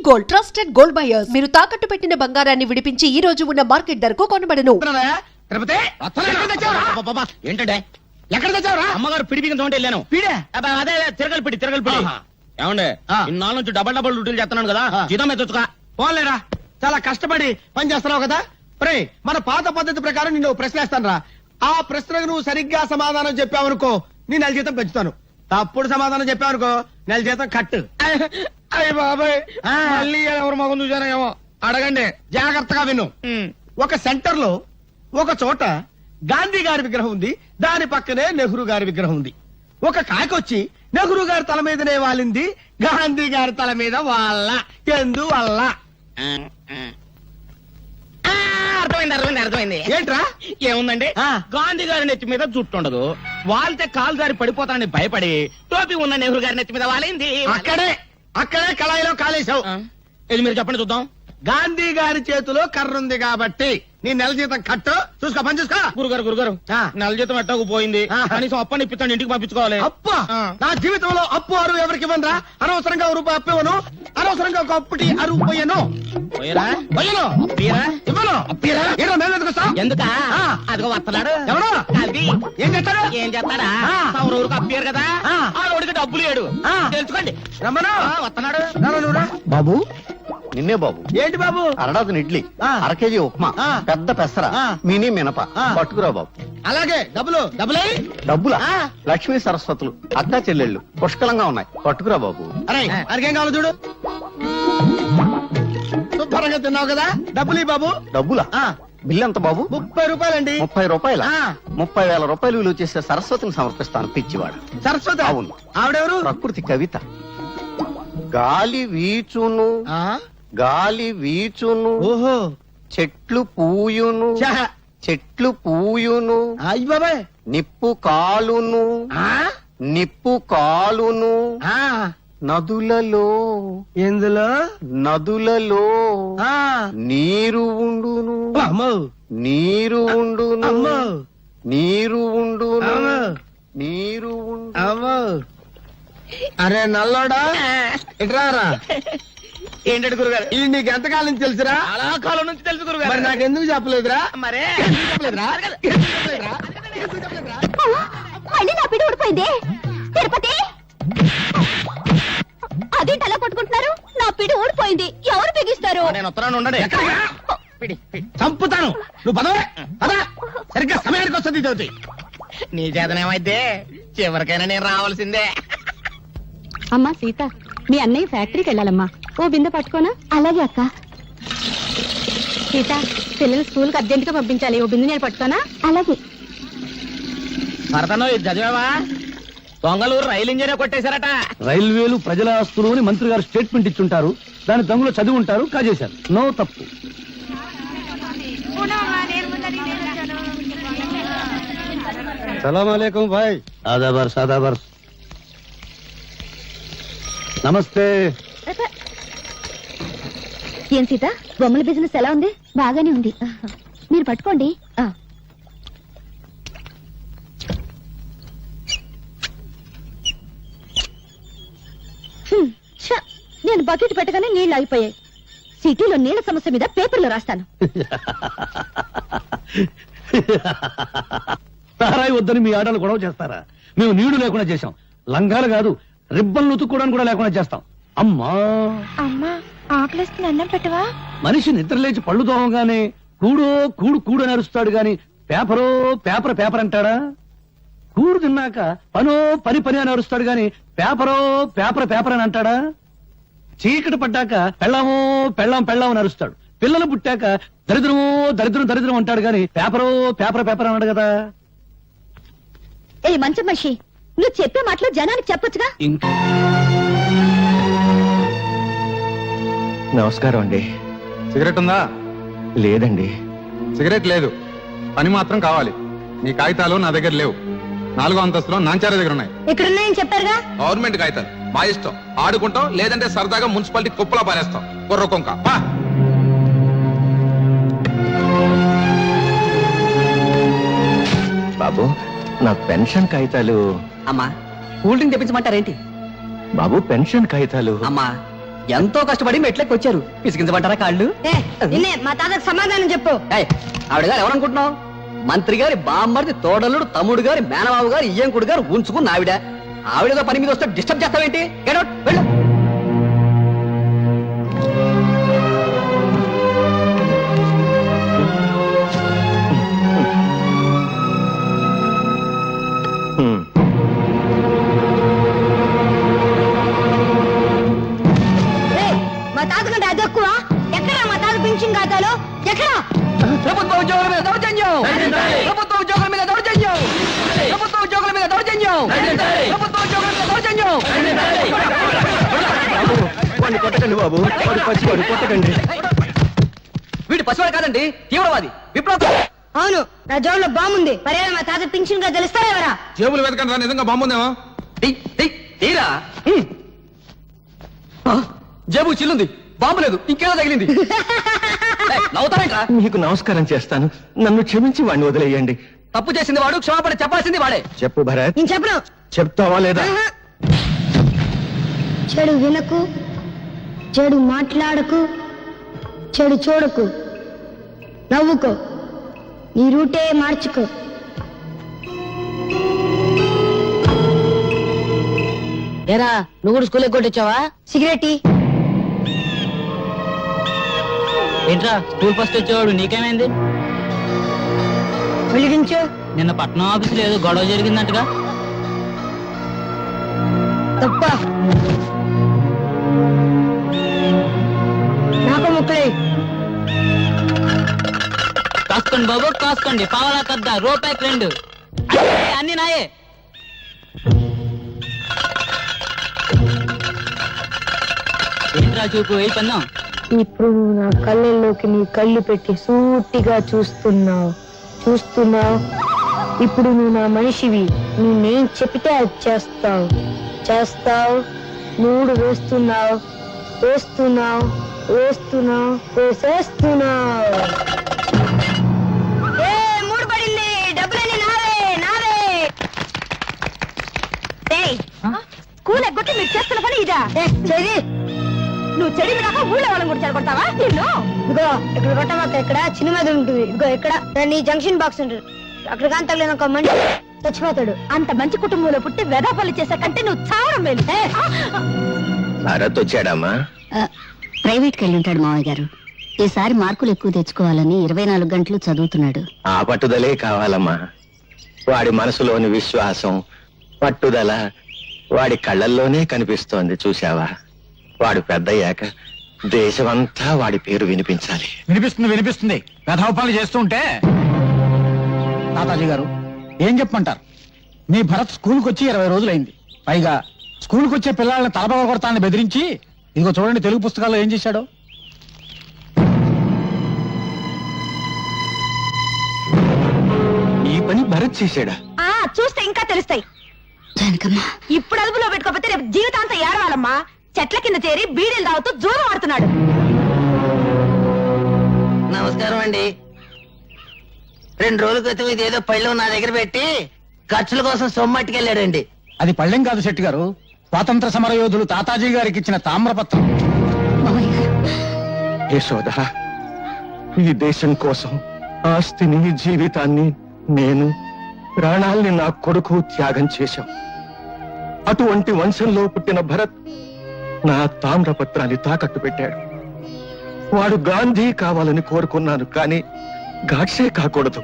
Gold, trusted gold buyers. మీరు తాకట్టు పెట్టిన బంగారాన్ని విడిపించి ఈ రోజు ఉన్న మార్కెట్ ధరకు కొనబడను. ఏంటంటే ఎక్కడ తెచ్చావురా? అమ్మగారు పిడి బిగించ వెళ్ళాను. పిడే అదే తిరగలి పిడి ఏమండే ఇన్నాళ్ళ నుంచి డబల్ డ్యూటీలు చేస్తున్నాను కదా, జీతం ఎత్తుగా పోలేరా. చాలా కష్టపడి పని చేస్తున్నావు కదా. రే, మన పాత పద్ధతి ప్రకారం నిన్ను ప్రశ్న వేస్తాను రా. ఆ ప్రశ్నకు నువ్వు సరిగ్గా సమాధానం చెప్పావనుకో నీ నెల జీతం పెంచుతాను. తప్పుడు సమాధానం చెప్పావనుకో నెల జీతం కట్టు. అయ్య బాబాయ్, మళ్ళీ ఎవరు మగం చూసానేమో. అడగండి, జాగ్రత్తగా విను. ఒక సెంటర్ లో ఒక చోట గాంధీ గారి విగ్రహం ఉంది, దాని పక్కనే నెహ్రూ గారి విగ్రహం ఉంది. ఒక కాకొచ్చి నెహ్రూ గారి తల మీదనే వాలింది, గాంధీ గారి తల మీద వాళ్ళ. ఎందువల్ల? అర్థమైంది. ఏంట్రా? ఏముందండి, గాంధీ గారి నెత్తి మీద జుట్టు ఉండదు, వాళ్తే కాలు జారి పడిపోతానని భయపడి టోపీ ఉన్న నెహ్రూ గారి నెత్తి మీద వాలింది. అక్కడే కళాయిలో కాలేశావు. ఇది మీరు చెప్పండి చూద్దాం. గాంధీ గారి చేతిలో కర్ర ఉంది కాబట్టి నీ నెల జీతం కట్టు. చూసుకో, పని చూసుకో. గురుగారు నెల జీతం ఎట్టకు పోయింది, కనీసం అప్పని ఇప్పిస్తాను, ఇంటికి పంపించుకోవాలి. అప్ప నా జీవితంలో అప్పు అరువు ఎవరికి ఇవ్వనరా. అనవసరంగా రూపాయి అప్పు ఇవ్వను, అనవసరంగా ఒక అప్పుటి అరువు పోయాను. ఎందుకా అదిగో వస్తున్నాడు. ఎవరు? అది ఏం చేస్తాడు? ఏం చేస్తాడా? ఊరికి అప్పారు కదా, ఆ రోడ్డుకి డబ్బులు లేడు. తెలుసుకోండి. రమ్మను. వస్తున్నాడు. బాబు, నిన్నే బాబు. ఏంటి బాబు? అరడాదిన ఇడ్లీ, అర కేజీ ఉప్మా, పెద్ద పెసర, మినీ మినప పట్టుకురా బాబు. అలాగే డబ్బులే. డబ్బులా? లక్ష్మీ సరస్వతులు అక్కా చెల్లెళ్ళు పుష్కలంగా ఉన్నాయి, పట్టుకురా బాబు. అరే, అరికేం కావాలి చూడు. శుభ్రంగా తిన్నావు కదా, డబ్బులు ఈ బాబు. డబ్బులా? బిల్లు ఎంత బాబు? 30 రూపాయలండి. 30 రూపాయల? 30,000 రూపాయలు విలువ చేసే సరస్వతిని సమర్పిస్తాను, పిచ్చివాడు. సరస్వతి? అవును. ఆవిడెవరు? ప్రకృతి కవిత. గాలి వీచును, గాలి వీచును, ఓహో, చెట్లు పూయును, చెట్లు పూయును, అయ్య బాబాయ్, నిప్పు కాలును, నిప్పు కాలును, నదులలో, ఎందులో? నదులలో నీరు ఉండును, నీరు ఉండును, నీరు ఉండును, నీరు ఉండు. అరే నల్లోడా, ఇట్రారా. ఏంటంటే గురుగారు, ఇది నీకు ఎంతకాలం నుంచి తెలుసురా? చాలా కాలం నుంచి తెలుసు గురుగారు. మరి నాకు ఎందుకు చెప్పలేదురా? మరే మళ్ళీ నా పిడి ఊడిపోయింది. తిరుపతి, అదేంటి అలా కొట్టుకుంటున్నారు? నా పిడి ఊడిపోయింది, ఎవరు బిగిస్తారు? నేను వస్తున్నాను, ఉండండి. చంపుతాను. నువ్వు పదవే పదా, సరిగ్గా సమయానికి వస్తుంది జ్యోతి. నీ చేతనేమైతే చివరికైనా నేను రావాల్సిందే. అమ్మా సీత, మీ అన్నయ్య ఫ్యాక్టరీకి వెళ్ళాలమ్మా, ఓ బిందె పట్టుకోనా? అలాగే అక్క. సీత, పిల్లలు స్కూల్ కి అర్జెంట్ గా పంపించాలి, ఓ బిందె నేను పట్టుకోనా? అలాగే. భరతను ఇది చదివావా? దొంగలూరు రైలు ఇంజనే కొట్టేశారట. రైల్వేలు ప్రజల ఆస్తులు అని మంత్రి గారు స్టేట్మెంట్ ఇచ్చుంటారు, దాని దొంగలో చదివి ఉంటారు, కాజేశారు. నో తప్పు. సలాం అలైకుం భాయ్. ఆదాబర్స్ ఆదాబర్స్. నమస్తే. ఏం సీత, బొమ్మల బిజినెస్ ఎలా ఉంది? బాగానే ఉంది, మీరు పట్టుకోండి. నేను బకెట్ పెట్టగానే నీళ్లు ఆగిపోయాయి. సిటీలో నీళ్ల సమస్య మీద పేపర్లో రాస్తాను. సారాయి వద్దని మీ ఆటలు గొడవ చేస్తారా? మేము నీళ్లు లేకుండా చేశాం, లంగాలు కాదు రిబ్బన్లు ఉతుక్కోవడానికి కూడా లేకుండా చేస్తాం. అమ్మా అమ్మా, ఆకలిస్తుంది, అన్నం పెట్టవా? మనిషి నిద్ర లేచి పళ్ళు తోమగానే కూడో కూడు కూడు అని అరుస్తాడు గాని పేపరో పేపర్ పేపర్ అంటాడా? కూడు తిన్నాక పనో పని పని అని అరుస్తాడు గాని పేపరో పేపర్ పేపర్ అని అంటాడా? చీకటి పడ్డాక పెళ్ళామో పెళ్ళాం పెళ్ళాం అని అరుస్తాడు. పిల్లలు పుట్టాక దరిద్రమో దరిద్రం దరిద్రం అంటాడు గాని పేపరో పేపర్ పేపర్ అన్నాడు కదా. ఏ మంచి మనిషి, నువ్వు చెప్పే మాటలు జనానికి చెప్పొచ్చుగా. నమస్కారం అండి. సిగరెట్ ఉందా? లేదండి. సిగరెట్ లేదు, పని మాత్రం కావాలి. నీ కాగితాలు నా దగ్గర లేవు. 4వ అంతస్తులో నాంచార దగ్గర ఉన్నాయి. ఇక్కడున్నాయని చెప్పారుగా. గవర్నమెంట్ కాగితాలు, మా ఇష్టం. ఆడుకుంటాం, లేదంటే సరదాగా మున్సిపాలిటీ కుప్పలా పారేస్తాం. కుర్ర కొంక బాబు, నా పెన్షన్ కాగితాలు. అమ్మా, కూల్ డ్రింక్ తెప్పించమంటారేంటి? బాబు, పెన్షన్ కాగితాలు. అమ్మా, ఎంతో కష్టపడి మెట్లకి వచ్చారు పిసికించమంటారా కాళ్ళు నిన్నే మా తాతకు సమాధానం చెప్పు. ఏయ్, ఆవిడ గారు ఎవరనుకుంటున్నావు? మంత్రి గారి బామ్మర్ది తోడలుడు తమ్ముడు గారి మేనబాబు గారు ఇయ్యంకుడు గారు ఉంచుకున్న ఆవిడతో పని మీద వస్తే డిస్టర్బ్ చేస్తావేంటి? Get out, వెళ్ళు. ఏయ్, మా తాత కంటే అది ఎక్కువ. ఎక్కడ మా తాత పెన్షన్ ఖాతాలో? ఎక్కడ? ప్రభుత్వ ఉద్యోగుల మీద దౌర్జన్యం! ప్రభుత్వ ఉద్యోగుల మీద దౌర్జన్యం! ప్రభుత్వ ఉద్యోగుల మీద దౌర్జన్యం! ప్రభుత్వ ఉద్యోగుల మీద దౌర్జన్యం! వాడిని కొట్టకండి బాబు, వాడు పచ్చివాడు, కొట్టకండి. వీడు పసివాడు కాదండి, తీవ్రవాది, విప్లవ. అవును, నా జోబులో బాగుంది. మరేనా మా తాత పెన్షన్ ఖాతాలు ఇస్తారెవరా? జేబులు వెతకండి రా, నిజంగా బాగుందేమో. తీరా జేబు చిల్లుంది, బాంబు లేదు, ఇంకేదో తగిలింది. నవ్వుతావేంట్రా? మీకు నమస్కారం చేస్తాను, నన్ను క్షమించి వాడిని వదిలేయండి. తప్పు చేసింది వాడు, క్షమాపణ చెప్పాల్సింది వాడే. చెప్పు భరత్, నేను చెప్పను. చెప్తావా లేదా? చెడు వినకు, చెడు మాట్లాడకు, చెడు చూడకు, నవ్వుకో, నీ రూటే మార్చుకో. ఏరా నువ్వు కూడా స్కూల్ కొట్టొచ్చావా? సిగరెట్ ఇ. ఏంట్రా స్కూల్ ఫస్ట్ వచ్చేవాడు నీకేమైంది? వెలిగించు. నిన్న పట్నం ఆఫీసులో ఏదో గొడవ జరిగిందంటగా? తప్ప నాకు ముక్కలే. కాసుకోండి బాబు కాసుకోండి, పావలా కద్ద రూపాయికి 2 అన్ని నాయే. ఏంట్రా చూపు ఏ పన్నాం? ఇప్పుడు నువ్వు నా కళ్ళల్లోకి నీ కళ్ళు పెట్టి సూటిగా చూస్తున్నావు. ఇప్పుడు నువ్వు నా మనిషివి. నేనేం చెప్తే అది చేస్తావు. 3 వేస్తున్నావు. వేసేస్తున్నావు. 3 పడింది. డబ్బులన్నీ నావే. స్కూల్ ఎగ్గొట్టి మీరు చేస్తున్న పని ఇదా? చెడి, నువ్వు చెడి దాకా ఊళ్ళో వాళ్ళని కూడా చెడగొడతావా? నిన్ను ఇదిగో ఇక్కడ కొట్టమాక, ఇక్కడ చిన్నది ఉంటుంది. ఇదిగో ఇక్కడ నీ జంక్షన్ బాక్స్ ఉంటుంది. అక్కడ కానీ తగ్గలేదు ఒక మనిషి చచ్చిపోతాడు. అంత మంచి కుటుంబంలో పుట్టి వెదాపల్లి చేసే కంటే నువ్వు చావడం మేలు. భరత్ వచ్చాడమ్మా? ప్రైవేట్కి వెళ్ళి ఉంటాడు మావయ్య గారు. ఈసారి మార్కులు ఎక్కువ తెచ్చుకోవాలని 24 గంటలు చదువుతున్నాడు. ఆ పట్టుదలే కావాలమ్మా. వాడి మనసులోని విశ్వాసం, పట్టుదల వాడి కళ్ళల్లోనే కనిపిస్తోంది. చూశావా? వాడు పెద్దయ్యాక దేశమంతా వాడి పేరు వినిపించాలి. వినిపిస్తుంది. కథోపాలు చేస్తుంటే తాతాజీ గారు ఏం చెప్పమంటారు? మీ భరత్ స్కూల్కి వచ్చి 20 రోజులైంది. పైగా స్కూల్కి వచ్చే పిల్లల్ని తలపగ కొడతానని బెదిరించి, ఇదిగో చూడండి తెలుగు పుస్తకాల్లో ఏం చేశాడో. ఈ పని భరత్ చేశాడా? చూస్తే ఇంకా తెలుస్తాయి. ఇప్పుడు అదుపులో పెట్టుకోకపోతే రేపు జీవితాంతం ఏడవాలమ్మా. చెట్ల కింద చేరి బీడీలు తాగుతూ జూదం ఆడుతున్నాడు. నమస్కారం అండి. 2 రోజుల క్రితం ఇదేదో పళ్ళు నా దగ్గర పెట్టి ఖర్చుల కోసం సొమ్మట్టుకెళ్ళాడండి. అది పళ్ళెం కాదు శెట్టి గారు, స్వాతంత్ర సమర యోధులు తాతాజీ గారికి ఇచ్చిన తామ్రపత్రం. యశోద, ఈ దేశం కోసం ఆస్తిని, జీవితాన్ని, నేను ప్రాణాల్ని నా కొడుకు త్యాగం చేశాం. అటువంటి వంశంలో పుట్టిన భరత్ నా తామ్రపత్రాన్ని తాకట్టు పెట్టాడు. వాడు గాంధీ కావాలని కోరుకున్నాను, కానీ గాడ్సే కాకూడదు.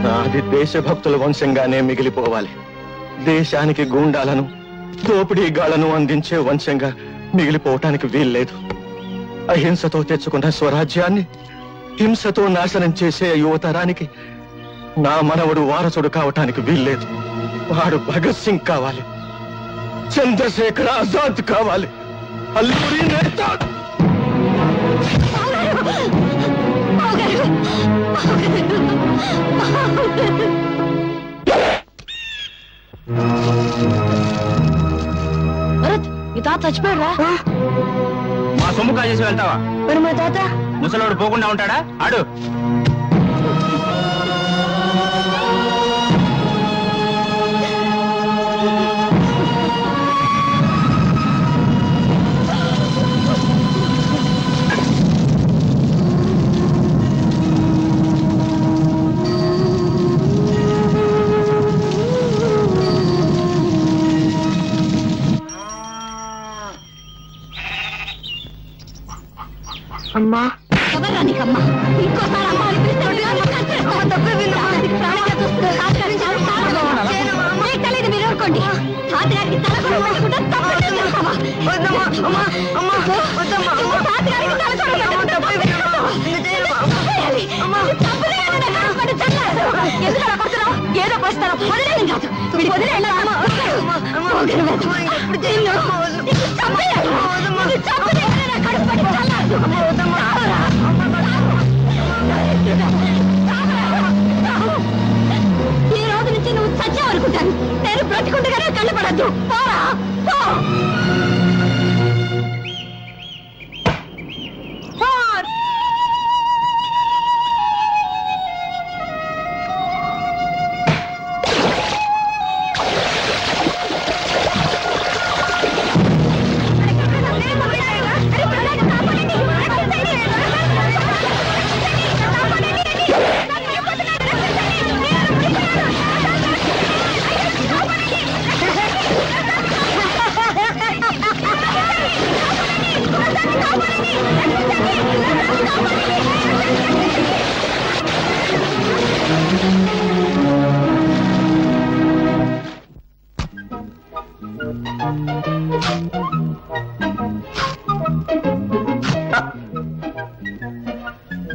నాది దేశభక్తుల వంశంగానే మిగిలిపోవాలి. దేశానికి గూండాలను, దోపిడీగాళ్లను అందించే వంశంగా మిగిలిపోవటానికి వీల్లేదు. అహింసతో తెచ్చుకున్న స్వరాజ్యాన్ని హింసతో నాశనం చేసే యువతరానికి నా మనవడు వారసుడు కావటానికి వీల్లేదు. వాడు భగత్ సింగ్ కావాలి, చంద్రశేఖర్ ఆజాద్ కావాలి, అల్లూరి నేతా. భరత్, ఈ తాత చచ్చిపోయాడా? మా సొమ్ము కాజేసి వెళ్తావా? మరి మా తాత ముసలోడు పోకుండా ఉంటాడా? ఆడు అమ్మా ఎవరా నీకమ్మా? ఇంకోసారి అమ్మ అని పిలిస్తే మీకు తెలియదు, మీరు ఊరుకోండి. తాతగారికి తల కూడా పెట్టకుండా తప్పకుండా చేస్తావా? తాతగారికి తల కూడా పెట్టకుండా ఎందుకు అలా కొడుతున్నావు? ఏదో పోస్తాను వదిలేని కాదు, వీడికి వదిలేలా? ఈ రోజు నుంచి నువ్వు చచ్చావనుకుంటాను. నేను బ్రతికుండగానే కళ్ళు పడద్దు. పోరా పో.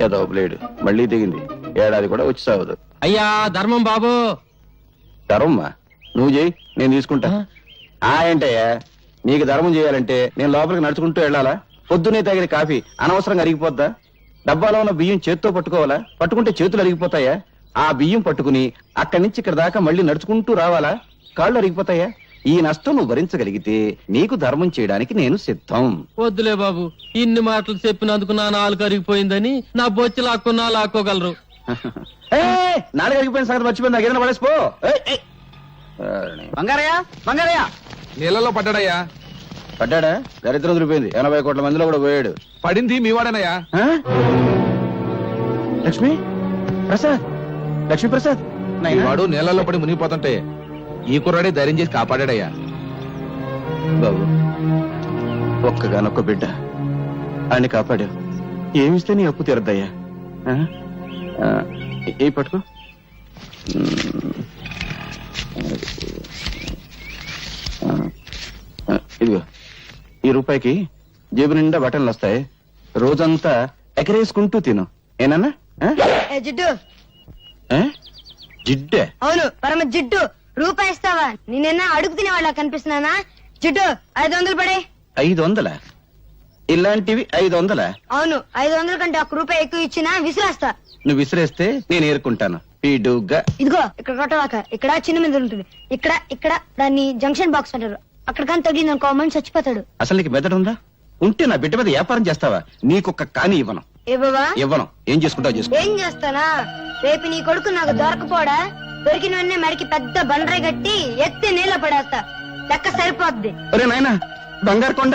ఏదో బ్లేడ్ మళ్ళీ దిగింది. ఏడాది కూడా వచ్చి సాగదు. అయ్యా ధర్మం బాబు. ధర్మమ్మా నువ్వు చేయి, నేను తీసుకుంటా. ఏంటయ్యా, నీకు ధర్మం చేయాలంటే నేను లోపలికి నడుచుకుంటూ వెళ్ళాలా? పొద్దునే తాగిన కాఫీ అనవసరంగా అరిగిపోద్దా? డబ్బాలో ఉన్న బియ్యం చేత్తో పట్టుకోవాలా? పట్టుకుంటే చేతులు అరిగిపోతాయా? ఆ బియ్యం పట్టుకుని అక్కడి నుంచి ఇక్కడ దాకా మళ్ళీ నడుచుకుంటూ రావాలా? కాళ్ళు అరిగిపోతాయా? ఈ నష్టం నువ్వు భరించగలిగితే నీకు ధర్మం చేయడానికి నేను సిద్ధం. వద్దులే బాబు, ఇన్ని మాటలు చెప్పినందుకు నా నాలుగు అరిగిపోయిందని నా బొచ్చి లాక్కున్నా లాక్కోగలరు. నాలుగు అరిగిపోయిన సంగతి మర్చిపోయింది. నాకు ఏదైనా పడేసిపో. బంగారయ్య బంగారయ్య నీళ్ళలో పడ్డాడయ్యా. పడ్డాడా? దరిద్రం దొరికిపోయింది. 80 కోట్ల మందిలో కూడా పోయాడు. పడింది మీ వాడేనయ్యా. లక్ష్మి ప్రసాద్, లక్ష్మీ ప్రసాద్. వాడు నీళ్ళలో పడి మునిగిపోతుంటే ఈ కుర్రాడే ధైర్యం చేసి కాపాడాడయ్యా. బాబు, ఒక్కగానొక్క బిడ్డ, ఆయన్ని కాపాడావు. ఏమిస్తే నీ అప్పు తీరద్దయ్యా. ఏ పట్టుకో. ఇదిగో, ఈ రూపాయికి జేబు నిండా బట్టలు వస్తాయి. రోజంతా ఎకరేసుకుంటూ తిను. ఏనన్నా? జిడ్డు. జిడ్డే? అవును, పరమ జిడ్డు. రూపాయి ఇస్తావా? నిన్న అడుగు తినే వాళ్ళ కనిపిస్తున్నానా? జిడ్డు 500 పడే. 500? ఇలాంటివి 500? అవును, 500 కంటే 1 రూపాయి ఎక్కువ ఇచ్చినా విసిరేస్తా. నువ్వు విసిరేస్తే నేను ఏరుకుంటాను. పీడుగా. ఇదిగో ఇక్కడ కొట్టవాక. ఇక్కడ చిన్న మీద ఉంటుంది. ఇక్కడ ఇక్కడ దాన్ని జంక్షన్ బాక్స్ అంటారు. అక్కడ కానీ తగిలింది అనుకో మనిషి చచ్చిపోతాడు. అసలు నీకు మెదడు ఉందా? ఉంటే నా బిడ్డ మీద వ్యాపారం చేస్తావా? నీకొక్క కాని ఇవ్వను. ఏ బాబా? ఇవ్వను. ఏం చేసుకుంటావు చేసుకో. ఏం చేస్తానా? రేపు నీ కొడుకు నాకు దొరకపోడా? దొరికిన వెంటనే మరికి పెద్ద బండరాయి కట్టి ఎత్తి నీళ్ళ పడేస్తా. లెక్క సరిపోద్ది. ఒరే నాయనా, బంగారు కొండ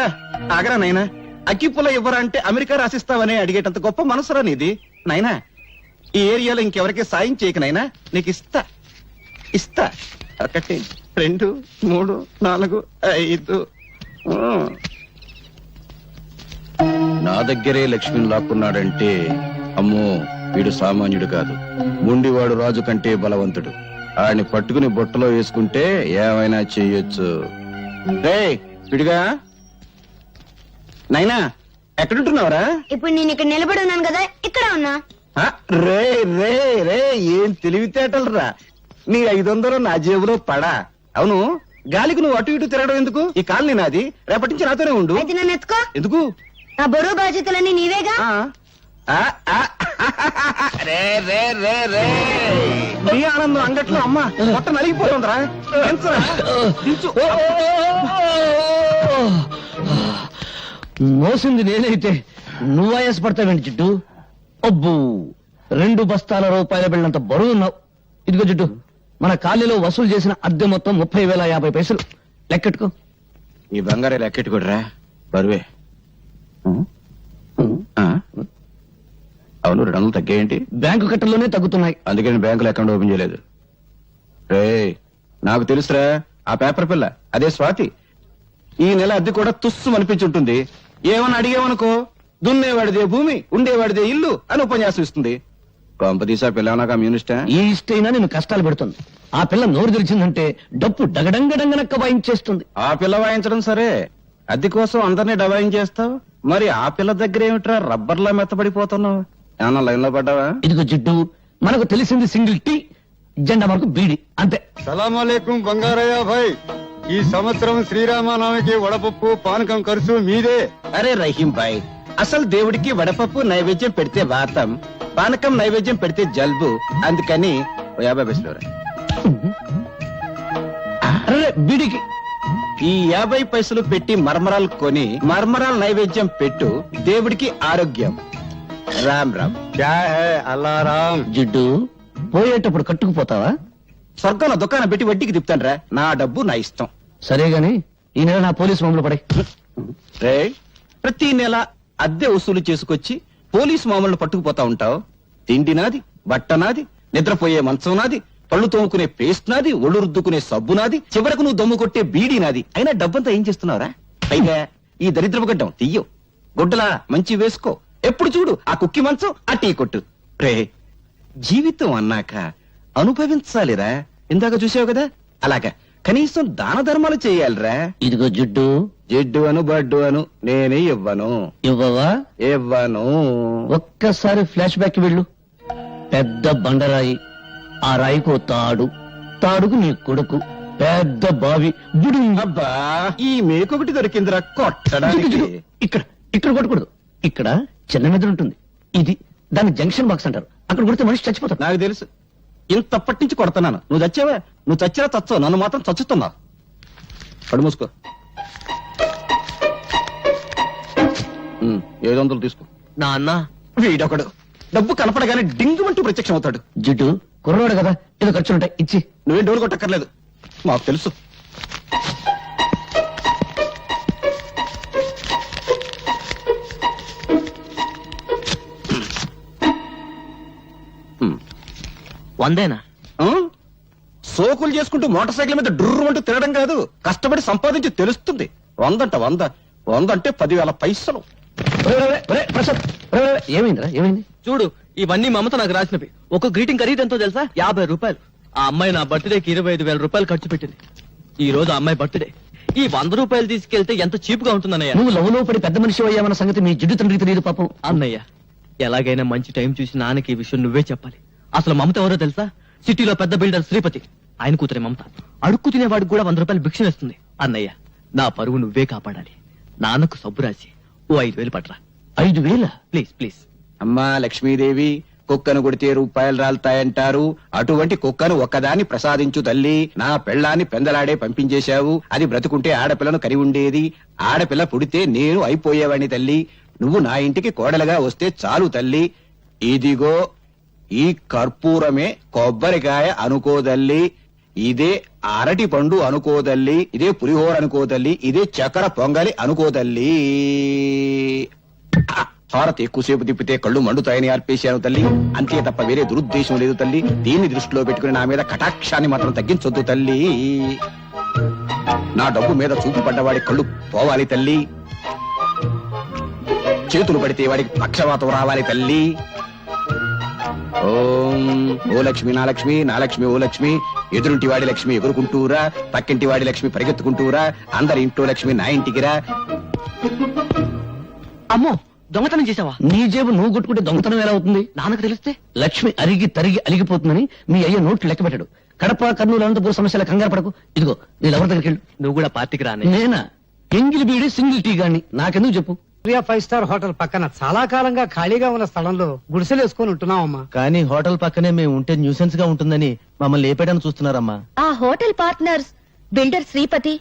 ఆగరా నాయనా. అగ్గిపుల్ల ఇవ్వరా అంటే అమెరికా రాసిస్తావని అడిగేటంత గొప్ప మనసురా నీది నాయనా. ఈ ఏరియాలో ఇంకెవరికి సాయం చేయక నాయనా. నీకు ఇస్తా ఇస్తా. 1 2 3 4 5. నా దగ్గరే లక్ష్మిని లాక్కున్నాడంటే అమ్మో, వీడు సామాన్యుడు కాదు. గుండివాడు రాజు కంటే బలవంతుడు. ఆడిని పట్టుకుని బొట్టలో వేసుకుంటే ఏమైనా చెయ్యొచ్చు. రే విడిగా నైనా, ఎక్కడుంటున్నావురా? ఇప్పుడు నేను ఇక్కడ నిలబడి ఉన్నాను కదా, ఇక్కడ ఉన్నా. రే రే రే, ఏం తెలివితేటలు రా. నీ 500 నా జేబులో పడా. అవును, గాలికి నువ్వు అటు ఇటు తిరగడం ఎందుకు? ఈ కాలనీ నాది. రేపటి నుంచి నాతోనే ఉండు. అయితే నన్ను ఎత్తుకో. ఎందుకు? నా బరువు బాధ్యతలన్నీ నీవేగా. రే రే రే రే, నీ ఆనందం అంగట్లో అమ్మ మొత్తం నలిగిపోతుందిరా. మోసింది నేనైతే నువ్వు ఆయాసపడతావేంటి జిడ్డు? అబ్బు, 2 బస్తాల రూపాయల బిళ్ళంత బరువు ఉన్నావు. ఇదిగో జిడ్డు, మన కాలనీలో వసూలు చేసిన అద్దె మొత్తం 30,050 లెక్కెట్టుకో. ఈ బంగారే లెక్కెట్టుకోడరా, బరువే. అవును, 200 తగ్గేంటి? బ్యాంకు కట్టల్లోనే తగ్గుతున్నాయి. అందుకని బ్యాంకులో అకౌంట్ ఓపెన్ చేయలేదు. రే, నాకు తెలుసురా, ఆ పేపర్ పిల్ల అదే స్వాతి. ఈ నెల అద్దె కూడా తుస్సు అనిపించుంటుంది. ఏమని అడిగేవనుకో దున్నేవాడిదే భూమి ఉండేవాడిదే ఇల్లు అని ఉపన్యాసం ఇస్తుంది. కొంపదీసా పిల్లనా కమ్యూనిస్టా? ఈ ఇష్టైనా నేను కష్టాలు పెడుతుంది. ఆ పిల్ల నోరు తెరిచిందంటే డప్పు డగడంగడంగనక్క వాయించేస్తుంది. ఆ పిల్ల వాయించడం సరే, అద్దె కోసం అందరినీ డబాయించేస్తావు. మరి ఆ పిల్ల దగ్గర ఏమిట్రా రబ్బర్లా మెత్తబడిపోతున్నావు? ఏమన్నా లైన్ లో పడ్డావా? ఇదిగో జిడ్డు, మనకు తెలిసింది సింగిల్ టీ, జెండా మనకు బీడి, అంతే. సలాంలేకం బంగారయ్య భాయ్, ఈ సంవత్సరం శ్రీరామనవమికి వడపప్పు పానకం ఖర్చు మీదే. అరే రహీం భాయ్, అసలు దేవుడికి వడపప్పు నైవేద్యం పెడితే వాతం, పానకం నైవేద్యం పెడితే జలుబు. అందుకని 50 పైసలు రా. అరే బీడికి ఈ 50 పైసలు పెట్టి మర్మరాలు కొని మర్మరాలు నైవేద్యం పెట్టు, దేవుడికి ఆరోగ్యం. రామ్ రామ్. క్యా హై అల్లారాం. జిడ్డు, పోయేటప్పుడు కట్టుకుపోతావా? స్వర్గంలో దుకాణం పెట్టి వడ్డీకి తిప్పుతాను రా. నా డబ్బు నా ఇష్టం. సరే గాని ఈ నెల నా పోలీసు మామూలు పడే. రే, ప్రతి నెల అద్దె వసూలు చేసుకొచ్చి పోలీసు మామూలు పట్టుకుపోతా ఉంటావు. తిండి నాది, బట్ట నాది, నిద్రపోయే మంచం నాది, పళ్ళు తోముకునే పేస్ట్ నాది, ఒళ్ళు రుద్దుకునే సబ్బు నాది, చివరకు నువ్వు దమ్ము కొట్టే బీడీ నాది. అయినా డబ్బంతా ఏం చేస్తున్నావురా? పైగా ఈ దరిద్రపు గడ్డం తీయో, గుడ్డలా మంచి వేసుకో. ఎప్పుడు చూడు ఆ కుక్కి మంచం, ఆ టీ కొట్టు. రే, జీవితం అన్నాక అనుభవించాలిరా. ఇందాక చూసావు కదా, అలాగా కనీసం దాన ధర్మాలు చేయాలిరా. ఇదిగో జిడ్డు, జిడ్డు అను బడ్డు అను నేనే ఇవ్వను. ఇవ్వవా? ఇవ్వను. ఒక్కసారి ఫ్లాష్ బ్యాక్ వెళ్ళు. పెద్ద బండరాయి, ఆ రాయికో తాడు, తాడుకు నీ కొడుకు, పెద్ద బావి, బుడి. అబ్బా, ఈ మేకొకటి దొరికిందిరా కొట్టడానికి. ఇక్కడ ఇక్కడ కొట్టకూడదు. ఇక్కడ చిన్న మెదడు ఉంటుంది. ఇది దాన్ని జంక్షన్ బాక్స్ అంటారు. అక్కడ కొడితే మనిషి చచ్చిపోతాడు. నాకు తెలుసు. ఇంతప్పటి నుంచి కొడుతున్నాను. నువ్వు చచ్చావా? నువ్వు చచ్చినా చచ్చావు, నన్ను మాత్రం చచ్చుతున్నావు. కడు మూసుకో. 700 తీసుకో. నాన్న, వీడొకడు డబ్బు కనపడగానే డింగుమంటూ ప్రత్యక్షం అవుతాడు. జిడ్డు, కుర్రవాడు కదా, ఏదో ఖర్చులుంటాయి, ఇచ్చి. నువ్వేం డోలు కొట్టక్కర్లేదు, మాకు తెలుసు. వందేనా? ఆ? సోకులు చేసుకుంటూ మోటార్ సైకిల్ మీద డుర్రు అంటూ తిరగడం కాదు, కష్టపడి సంపాదించి తెలుస్తుంది. 100 అంటే 10,000 పైసలు. ప్రసాద్, ఏమైందిరా? ఏమైంది? చూడు, ఇవన్నీ మమత నాకు రాసినవి. ఒక గ్రీటింగ్ ఖరీదు ఎంతో తెలుసా? 50 రూపాయలు. ఆ అమ్మాయి నా బర్త్డేకి 25,000 రూపాయలు ఖర్చు పెట్టింది. ఈ రోజు ఆ అమ్మాయి బర్త్డే. ఈ 100 రూపాయలు తీసుకెళ్తే ఎంత చీప్ గా ఉంటుందన్నయ్య. నువ్వు లవ్లో పడి పెద్ద మనిషి అయ్యామన్న సంగతి మీ జిడ్డు తండ్రికి తెలియదు పాపం. అన్నయ్య, ఎలాగైనా మంచి టైం చూసి నాన్నకి ఈ విషయం నువ్వే చెప్పాలి. అసలు మమత ఎవరో తెలుసా? సిటీలో పెద్ద బిల్డర్ శ్రీపతి, ఆయన కూతురే మమత. అడుక్కు తినేవాడికి కూడా 100 రూపాయలు భిక్షనిస్తుంది. అన్నయ్య, నా పరువు నువ్వే కాపాడాలి. నాన్నకు సబ్బు రాసి ఓ 5,000 పట్రా. 5,000? Please please. అమ్మా లక్ష్మీదేవి, కుక్కను కొడితే రూపాయలు రాలుతాయంటారు. అటువంటి కుక్కను ఒక్కదాన్ని ప్రసాదించు తల్లి. నా పెళ్ళాన్ని పెందలాడే పంపించేశావు. అది బ్రతుకుంటే ఆడపిల్లను కరి ఉండేది. ఆడపిల్ల పుడితే నేను అయిపోయేవాడిని తల్లి. నువ్వు నా ఇంటికి కోడలుగా వస్తే చాలు తల్లి. ఇదిగో ఈ కర్పూరమే కొబ్బరికాయ అనుకోదల్లి, ఇదే అరటి పండు అనుకోదల్లి, ఇదే పులిహోర అనుకోదల్లి, ఇదే చక్కెర పొంగలి అనుకోదల్లి. హారతి ఎక్కువసేపు తిప్పితే కళ్ళు మండుతాయని అర్పేశాను తల్లి. అంతే తప్ప వేరే దురుద్దేశం లేదు తల్లి. దీన్ని దృష్టిలో పెట్టుకుని నా మీద కటాక్షాన్ని మాత్రం తగ్గించొద్దు తల్లి. నా డబ్బు మీద చూపు పడ్డవాడి కళ్ళు పోవాలి తల్లి. చేతులు పడితే వాడికి పక్షవాతం రావాలి తల్లి. ఓం ఓ లక్ష్మి నా లక్ష్మి, నా లక్ష్మి ఓ లక్ష్మి. ఎదురుంటి వాడి లక్ష్మి ఎగురుకుంటూరా, పక్కింటి వాడి లక్ష్మి పరిగెత్తుకుంటూరా, అందరి ఇంట్లో లక్ష్మి నా ఇంటికి రా. అమ్మో, దొంగతనం చేసావా? నీ జేబు నువ్వు కొట్టుకుంటే దొంగతనం ఎలా అవుతుంది? నాన్నకు తెలిస్తే? లక్ష్మి అరిగి తరిగి అలిగిపోతుందని మీ అయ్య నోట్లు లెక్క పెట్టాడు. కడప, కర్నూలు, అనంతపురం సమస్యల కంగారు పడకు. ఇదిగో నీ ఎవరి దగ్గరికి వెళ్ళు. నువ్వు కూడా పార్టీకి రానే. నేనా? ఎంగిలి బీడి సింగిల్ టీ గాని, నాకెందుకు చెప్పు. 5 స్టార్ హోటల్ పక్కన చాలా కాలంగా ఖాళీగా ఉన్న స్థలంలో గుడిసెలు వేసుకొని ఉంటున్నామమ్మా. కానీ హోటల్ పక్కనే మేము ఉంటే న్యూసెన్స్ గా ఉంటుందని మమ్మల్ని లేపేయడానికి చూస్తున్నారమ్మా. ఆ హోటల్ పార్ట్నర్స్ బిల్డర్ శ్రీపతి,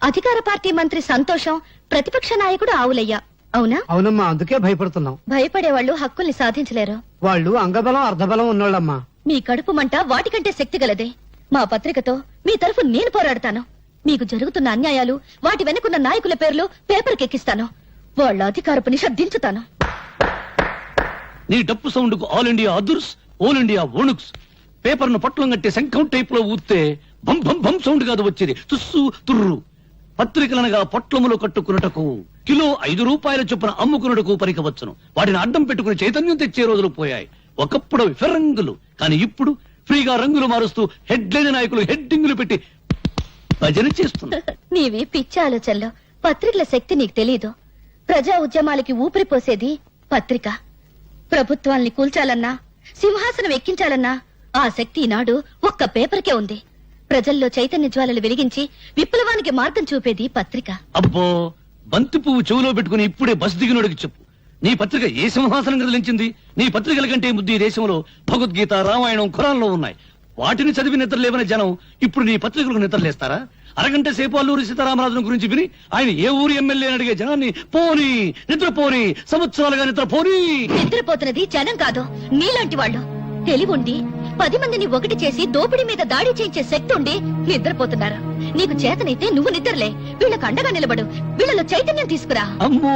అధికార పార్టీ మంత్రి సంతోషం, ప్రతిపక్ష నాయకుడు ఆవులయ్య. అవునా? అవునమ్మా, అందుకే భయపడుతున్నాం. భయపడేవాళ్ళు హక్కుల్ని సాధించలేరు. వాళ్ళు అంగబలం అర్ధబలం ఉన్నోళ్ళమ్మా. మీ కడుపు మంట వాటికంటే శక్తి గలదే. మా పత్రికతో మీ తరఫు నేను పోరాడతాను. మీకు జరుగుతున్న అన్యాయాలు, వాటి వెనుకున్న నాయకుల పేర్లు పేపర్కి ఎక్కిస్తాను. వాళ్ళ అధికారపు నిష దించుతాను. నీ డప్పు సౌండ్ కు ఆల్ ఇండియా అదుర్స్, ఆల్ ఇండియా ఓణుక్స్. పేపర్ ను పట్లం కట్టే శంఖం టైప్ లో ఊస్తే భం భం భం సౌండ్ కాదు వచ్చేది, తుస్సు తుర్రు. పత్రికలనగా పొట్లములు కట్టుకున్నటకు కిలో 5 రూపాయల చొప్పున అమ్ముకున్నకు పరికవచ్చును. వాటిని అడ్డం పెట్టుకుని చైతన్యం తెచ్చే రోజులు పోయాయి. ఒకప్పుడు అవి ఫిరంగులు, కానీ ఇప్పుడు ఫ్రీగా రంగులు మారుస్తూ హెడ్లైన్ నాయకులు హెడ్డింగులు పెట్టి భజన చేస్తున్నారు. నీవి పిచ్చి ఆలోచనలో పత్రికల శక్తి నీకు తెలీదు. ప్రజా ఉద్యమాలకి ఊపిరి పోసేది పత్రిక. ప్రభుత్వాల్ని కూల్చాలన్నా, సింహాసనం ఎక్కించాలన్నా ఆ శక్తి ఈనాడు ఒక్క పేపర్కే ఉంది. ప్రజల్లో చైతన్య జ్వాలలు వెలిగించి విప్లవానికి మార్గం చూపేది పత్రిక. అబ్బో, బంతి పువ్వు చెవులో పెట్టుకుని ఇప్పుడే బస్ దిగినోడికి చెప్పు, నీ పత్రిక ఏ సింహాసనం కదిలించింది? నీ పత్రికల కంటే ముద్దు ఈ దేశంలో భగవద్గీత, రామాయణం, ఖురాన్లో ఉన్నాయి. వాటిని చదివి నిద్రలేవని జనం ఇప్పుడు నీ పత్రికలకు నిద్రలేస్తారా? అరగంట సేపు అల్లూరి సీతారామరాజును గురించి విని ఆయన ఏ ఊరు ఎమ్మెల్యే అని అడిగే జనాన్ని పోనీ నిద్రపోని, సంవత్సరాలుగా నిద్రపోని. నిద్రపోతున్నది జనం కాదు, నీలాంటి వాళ్ళు. తెలివుండి 10 మందిని ఒకటి చేసి దోపిడీ మీద దాడి చేయించే శక్తి ఉండి నిద్రపోతున్నారు. నీకు చేతనైతే నువ్వు నిద్రలే, వీళ్ళకు అండగా నిలబడు, వీళ్ళలో చైతన్యం తీసుకురా. అమ్మో,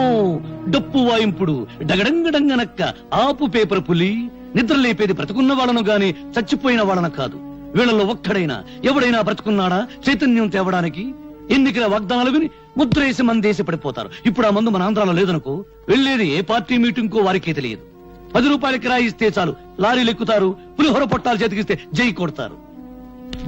డప్పు వాయింపుడు డగడంగడంగనక్క ఆపు పేపర్ పులి. నిద్ర లేపేది బ్రతుకున్న వాళ్ళను గాని చచ్చిపోయిన వాళ్ళను కాదు. వీళ్ళలో ఒక్కడైనా ఎవడైనా బ్రతుకున్నాడా చైతన్యం తేవడానికి? ఎన్నికల వాగ్దానాలు విని ముద్రేసి మందేసి పడిపోతారు. ఇప్పుడు ఆ మందు మన ఆంధ్రాలో లేదనుకో, వెళ్లేది ఏ పార్టీ మీటింగ్ కో వారికే తెలియదు. 10 రూపాయల కిరాయి ఇస్తే చాలు లారీలు ఎక్కుతారు, పులిహోర పొట్టాలు చేతికిస్తే జై కొడతారు.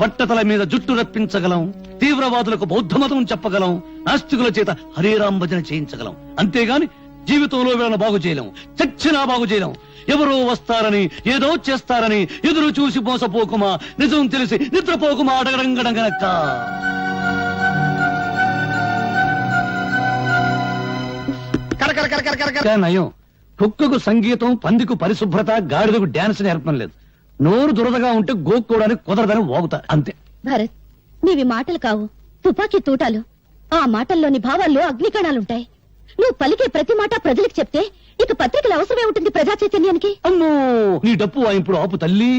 బట్టతల మీద జుట్టు రప్పించగలం, తీవ్రవాదులకు బౌద్ధ మతం చెప్పగలం, నాస్తికుల చేత హరేరాం భజన చేయించగలం. అంతేగాని జీవితంలో వీళ్ళను బాగు చేయలేం, చచ్చినా బాగు చేయలేం. ఎవరో వస్తారని, ఏదో చేస్తారని ఎదురు చూసి మోసపోకుమా, నిజం తెలిసి నిద్రపోకుమా అడగడంగడంగనక్క. నయం, కుక్కకు సంగీతం, పందికు పరిశుభ్రత, గాడిదకు డాన్స్ నేర్పడం లేదు. నోరు దురదగా ఉంటే గోక్కోవడానికి కుదరదని వాగుతా అంతే. భరత్, నీవి మాటలు కావు, తుపాకీ తూటాలు. ఆ మాటల్లోని భావాల్లో అగ్నికణాలుంటాయి. నువ్వు పలికే ప్రతి మాట ప్రజలకు చెప్తే ఇక పత్రికల అవసరమే ఉంటుంది ప్రజా చైతన్యానికి. అమ్మో, నీ డప్పు వాయింపుడు ఆపు తల్లి.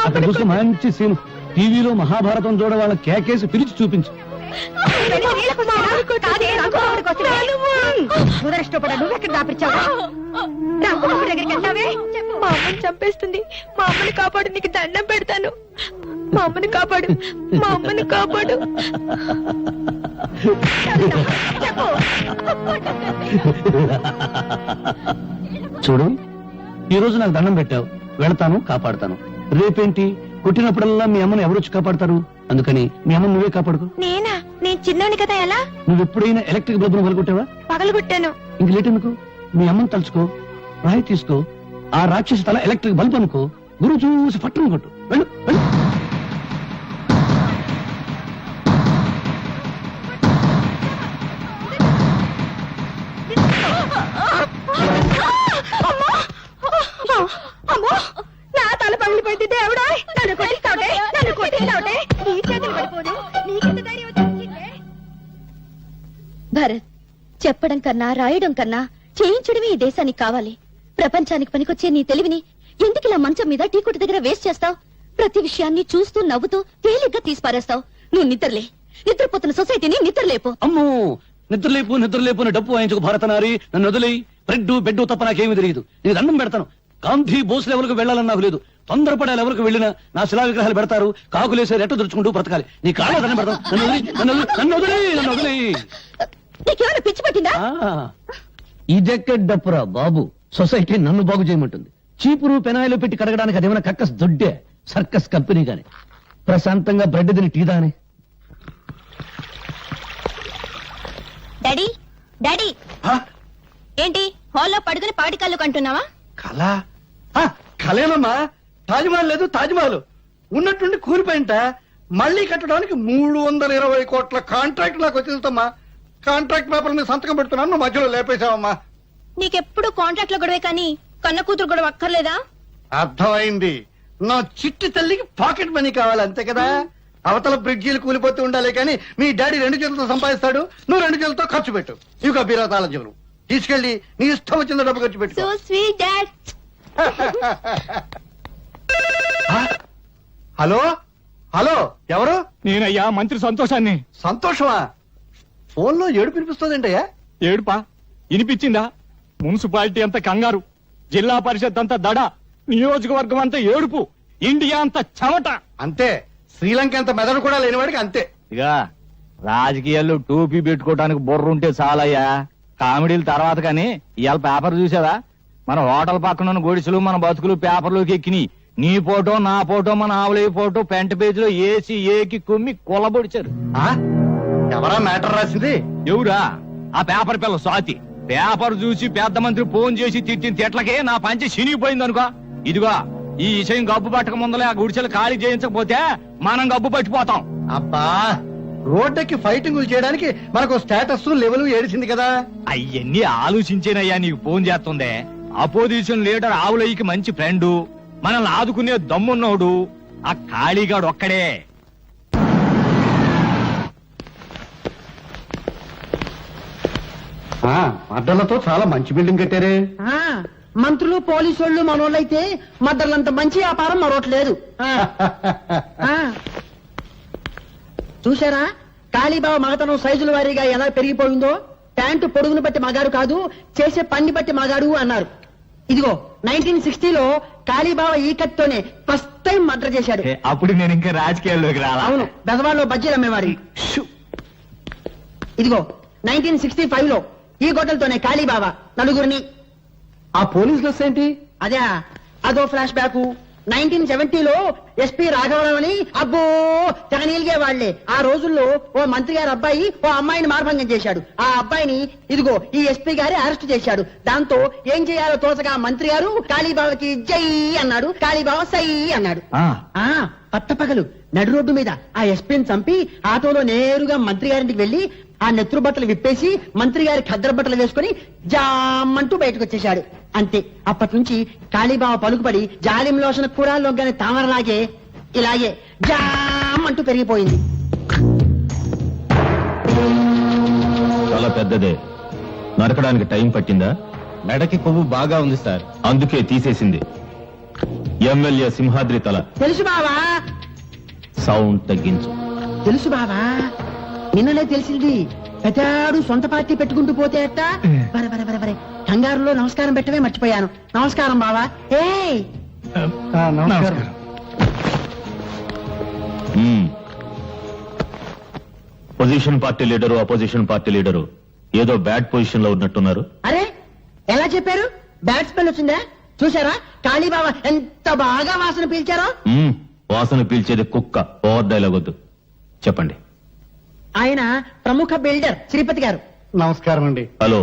అక్కడ చూసి మంచి సీన్, టీవీలో మహాభారతం చూడ వాళ్ళ కేకేసి పిలిచి చూపించు. నువ్వెక్కడ దాపిచ్చావు? మా అమ్మని చంపేస్తుంది. మా అమ్మని కాపాడు, నీకు దండం పెడతాను. మా అమ్మని కాపాడు, మా అమ్మని కాపాడు. చూడు, ఈ రోజు నాకు దండం పెట్టావు, వెళతాను, కాపాడతాను. రేపేంటి, కొట్టినప్పుడల్లా మీ అమ్మని ఎవరొచ్చి కాపాడతారు? అందుకని మీ అమ్మని నువ్వే కాపాడుకో. నేనా? నేను చిన్నోని కదా, ఎలా? నువ్వు ఎప్పుడైనా ఎలక్ట్రిక్ బల్బును పగలగొట్టావా? పగలగొట్టాను. ఇంక లేట్ ఎందుకు, మీ అమ్మని తలుచుకో, రాయి తీసుకో, ఆ రాక్షసి తల ఎలక్ట్రిక్ బల్బ్ అనుకో, గురువు చూసి పట్టును కొట్టు. వెళ్ళు వెళ్ళు. అమ్మో, నా తల పగిలిపోయింది. దేవుడా, నన్ను కొట్టిస్తావుటే, నన్ను కొట్టిస్తావుటే. నీ చేతులు పడిపోదు, నీకెంత ధైర్యం వచ్చిందే? భరత్, చెప్పడం కన్నా రాయడం కన్నా చేయించడమే ఈ దేశానికి కావాలి. ప్రపంచానికి పనికొచ్చే నీ తెలివిని ఎందుకు ఇలా మంచం మీద టీ కొట్టు దగ్గర వేస్ట్ చేస్తావు? ప్రతి విషయాన్ని చూస్తూ నవ్వుతూ తేలిగ్గా తీసిపారేస్తావు. నువ్వు నిద్రలే, నిద్రపోతున్న సొసైటీని నిద్రలేపు. అమ్మో, నిద్రలేపు నిద్రలేపు అని డప్పు వాయించుకు భారతనారి. నన్ను వదిలేయి. బ్రెడ్ బెడ్ తప్ప నాకేమీ తెలియదు. నేను దండం పెడతాను. గాంధీ బోస్ లెవెల్కు వెళ్ళాలని నాకు లేదు. తొందరపడే లెవెల్కు వెళ్ళినా నా శిలా విగ్రహాలు పెడతారు, కాకులేసే రెట్ట దుడుచుకుంటూ బ్రతకాలి. నీ కాళ్ళ దండం పెడతాను. నన్ను వదిలేయి. నీకేమైనా పిచ్చి పట్టిందా? ఇదెక్కడ డప్పురా బాబు, సొసైటీ నన్ను బాగు చేయమంటుంది. చీపురు పెనాయిలు పెట్టి కడగడానికి అదేమైనా కక్కస్ దొడ్డే సర్కస్ కంపెనీ గాని? ప్రశాంతంగా బ్రెడ్ తిని టీదానే. డాడీ, డాడీ, ఏంటి హాల్లో పడుకుని పాటి కళ్ళు కంటున్నావా? కళ కళేనమ్మా. తాజ్మహల్ లేదు, తాజ్మహల్ ఉన్నట్టుండి కూలిపోయింట. మళ్ళీ కట్టడానికి 320 కోట్ల కాంట్రాక్ట్ నాకు వచ్చేస్తామా. కాంట్రాక్ట్ పేపర్ మీద సంతకం పెడుతున్నాను, నువ్వు మధ్యలో లేపేశావమ్మా. నీకెప్పుడు కాంట్రాక్ట్ లో గొడవే కానీ కన్న కూతురు గొడవ అక్కర్లేదా? అర్థమైంది. నా చిట్టి తల్లికి పాకెట్ మనీ కావాలి, అంతే కదా. అవతల బ్రిడ్జీలు కూలిపోతూ ఉండాలి కానీ మీ డాడీ 2 చేతులతో సంపాదిస్తాడు, నువ్వు 2 చేతులతో ఖర్చు పెట్టు. ఇక బీరాతాల జీవులు తీసుకెళ్లి నీ ఇష్టం వచ్చిన డబ్బు ఖర్చు పెట్టు. So sweet dad. Hello hello, ఎవరు? నేనయ్యా మంత్రి సంతోషాన్ని. సంతోషమా? ఫోన్ లో ఏడుపు వినిపిస్తుందంటయ్యా. ఏడుపా వినిపించిందా? మున్సిపాలిటీ అంతా కంగారు, జిల్లా పరిషత్ అంతా దడ, నియోజకవర్గం అంతా ఏడుపు, ఇండియా అంతా చెమట. అంతే, శ్రీలంక అంత మెదడు కూడా లేనివాడికి అంతే. ఇక రాజకీయాల్లో టోపీ పెట్టుకోవడానికి బుర్ర ఉంటే చాలయ్యా, కామెడీల తర్వాత కానీ ఇవాళ పేపర్ చూసావా? మన హోటల్ పక్కన ఉన్న గొడిసెలు మన బతుకులు పేపర్లోకి ఎక్కినాయి. నీ ఫోటో నా ఫోటో మన ఆవులే ఫోటో ఫ్రంట్ పేజ్ లో ఏసి ఏకి కుమ్మి కొల్లబొడిచారు. ఆ? ఎవరా మ్యాటర్ రాసింది? ఎవరా? ఆ పేపర్ పిల్ల స్వాతి. పేపర్ చూసి పెద్ద మంత్రి ఫోన్ చేసి తిట్టిన తిట్లకే నా పంచి చినిగిపోయింది అనుకో. ఇదిగో ఈ విషయం గబ్బు పట్టక ముందలే ఆ గుడిసెలు ఖాళీ చేయించకపోతే మనం గబ్బు పట్టిపోతాం. అబ్బా, రోడ్డుకి ఫైటింగులు చేయడానికి మనకు స్టేటస్ లెవెల్ ఏడిసింది కదా. అయ్యన్ని ఆలోచించేనయ్యా నీకు ఫోన్ చేస్తుందే. అపోజిషన్ లీడర్ ఆవులయ్యకి మంచి ఫ్రెండు, మనల్ని ఆదుకునే దమ్మున్నోడు ఆ ఖాళీగాడు ఒక్కడే. అడ్డలతో చాలా మంచి బిల్డింగ్ కట్టారే. మంత్రులు పోలీసు వాళ్ళు మనోళ్ళైతే మద్దర్లంత మంచి వ్యాపారం మరొకట్లేదు. చూసారా కాళీబాబా మగతనం సైజుల వారీగా ఎలా పెరిగిపోయిందో? ప్యాంటు పొడుగును బట్టి మగాడు కాదు, చేసే పని బట్టి మగాడు అన్నారు. ఇదిగో 1960లో కాళీబాబా ఈ కత్తితోనే ఫస్ట్ టైం మర్డర్ చేశాడు. అప్పుడు నేను ఇంకా రాజకీయాల్లోకి రాలా. అవును, బెజవాడలో బజ్జీలు అమ్మేవారి. ఇదిగో 1965లో ఈ గొడ్డలతోనే కాళీబాబా నలుగురిని. ఆ పోలీస్ డ్రెస్ ఏంటి? అదే అదో ఫ్లాష్ బ్యాక్. 1970లో ఎస్పీ రాఘవరావు అని అబ్బో తెగనీలిగే వాళ్లే. ఆ రోజుల్లో ఓ మంత్రి గారి అబ్బాయి ఓ అమ్మాయిని మార్భంగం చేశాడు. ఆ అబ్బాయిని ఇదిగో ఈ ఎస్పీ గారి అరెస్ట్ చేశాడు. దాంతో ఏం చేయాలో తోచగా మంత్రి గారు కాళీబాబాకి జై అన్నాడు, కాళీబాబా సై అన్నాడు. పట్టపగలు నడు రోడ్డు మీద ఆ ఎస్పీని చంపి ఆటోలో నేరుగా మంత్రి గారింటికి వెళ్లి ఆ నెత్తురు బట్టలు విప్పేసి మంత్రి గారి ఖద్దర బట్టలు వేసుకుని జామంటూ బయటకు వచ్చేశాడు. అంతే, అప్పటి నుంచి కాళీబాబా పలుకుపడి జాలిం లోషణ కూడా లొగ్గని తామరలాగే ఇలాగే జామంటూ పెరిగిపోయింది. చాలా పెద్దదే. నరకడానికి టైం పట్టిందా? మెడకి కొవ్వు బాగా ఉంది సార్, అందుకే తీసేసింది. ఎమ్మెల్యే సింహాద్రి తల. తెలుసు బావా, సౌండ్ తగ్గించు. తెలుసు బావా, నిన్ననే తెలిసింది. పెద్దాడు సొంత పార్టీ పెట్టుకుంటూ పోతే అట్ట. వరే వరే వరే వరే, కంగారులో నమస్కారం పెట్టవే మర్చిపోయాను. నమస్కారం బావా. ఏ నమస్కారం. Position party leader opposition party leader ఏదో బ్యాడ్ పొజిషన్ లో ఉన్నట్టున్నారు. అరే ఎలా చెప్పారు? బ్యాట్ స్మెల్ వచ్చిందా? చూసారా కాళీబాబా ఎంత బాగా వాసన పీల్చారో? వాసన పీల్చేది కుక్క. ఓవర్ డైలాగ్ వద్దు, చెప్పండి. ఆయన ప్రముఖ బిల్డర్ శ్రీపతి గారు. నమస్కారం అండి. హలో,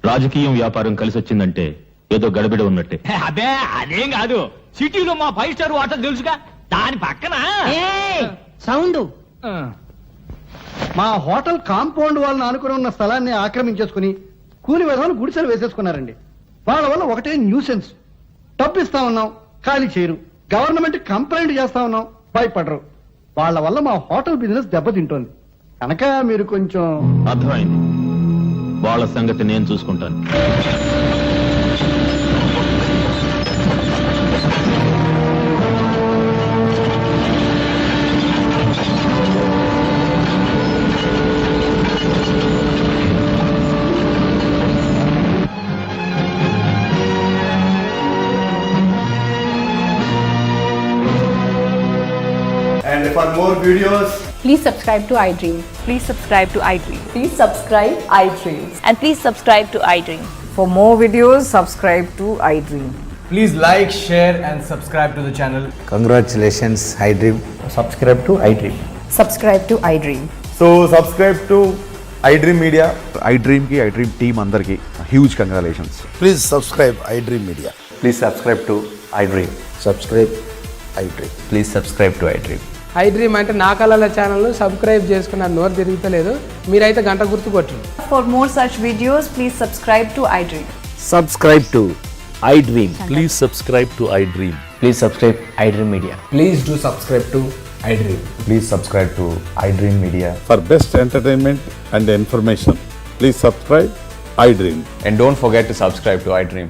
రాజకీయం వ్యాపారం కలిసి వచ్చిందంటే ఏదో గడబిడ ఉన్నట్టే. అదే అదేం కాదు, సిటీలో మా 5 స్టార్ హోటల్ తెలుసుగా, దాని పక్కన సౌండ్. మా హోటల్ కాంపౌండ్ వాళ్ళని ఆనుకుని ఉన్న స్థలాన్ని ఆక్రమించేసుకుని కూలి విధాలు గుడిసెలు వేసేసుకున్నారండి. వాళ్ళ వల్ల ఒకటే న్యూసెన్స్. డబ్బు ఇస్తా ఉన్నాం, ఖాళీ చేయరు. గవర్నమెంట్ కంప్లైంట్ చేస్తా ఉన్నాం, భయపడరు. వాళ్ళ వల్ల మా హోటల్ బిజినెస్ దెబ్బతింటోంది. కనుక మీరు కొంచెం. అర్థమైంది, వాళ్ళ సంగతి నేను చూసుకుంటాను. And for more videos, Please subscribe to iDream. Please subscribe to iDream. Please subscribe iDream. And please subscribe to iDream. For more videos, subscribe to iDream. please like, share and subscribe to the channel. Congratulations iDream. Subscribe to iDream. Subscribe to iDream. So subscribe to iDream Media. iDream కి iDream team అందరికి huge congratulations. Please subscribe iDream Media. Please subscribe to iDream. Subscribe iDream. Please subscribe to iDream. iDream అంటే నా కళల channel subscribe చేసుకున్న నోరు తిరుగుతలేదు. మీరైతే గంట గుర్తు కొట్టండి. For more such videos, please subscribe to iDream. Subscribe to iDream. Please subscribe to iDream. Please subscribe iDream media. Please do subscribe to iDream. Please subscribe to iDream media. For best entertainment and information, please subscribe iDream. And don't forget to subscribe to iDream.